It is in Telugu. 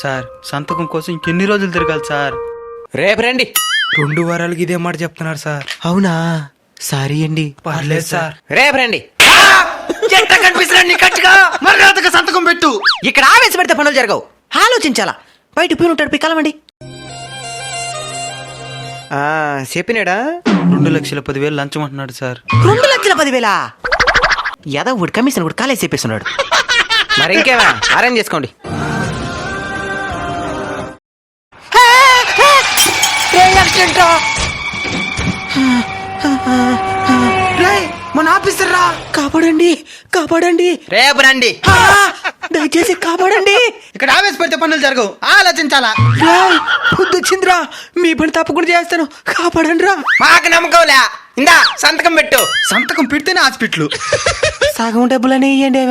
సార్ సంతకం కోసం ఇంకెన్ని రోజులు తిరగాలి సార్? రేపు రండి. 2 వారాలకి ఇదే మాట చెప్తున్నారు సార్. అవునా? సారీ అండి. పర్లేదు సార్. రేపు రండి. ఎట్లా కనిపిస్తున్నాడు కట్టుగా మర్యాదగా సంతకం పెట్టు. ఇక్కడ ఆవేశ పెడితే పనులు జరగవు, ఆలోచించాలా. బయట పోయి ఉంటాడు, పిక్కలమండి. చెప్పినాడా? 2,10,000 లంచం అంటున్నాడు సార్. 2,10,000? యాదవ్ వాడు కమిషన్ కూడా కాలేజ్ చెప్పేస్తున్నాడు. మరి ఇంకేమా, అరేంజ్ చేసుకోండి. మన ఆఫీసర్ రా, కాపాడండి, కాపాడండి. రేపు రండి. దయచేసి కాపాడండి. ఇక్కడ ఆవేశపడితే పనులు జరగవు, ఆలోచించాలా. బుద్ధి వచ్చిందిరా, మీ పని తప్పకుండా చేస్తాను, కాపాడండి రా. మాకు నమ్మకంలే. ఇందా సంతకం పెట్టు. సంతకం పెడితేనే హాస్పిటల్. సగం డబ్బులని ఇయ్యండి.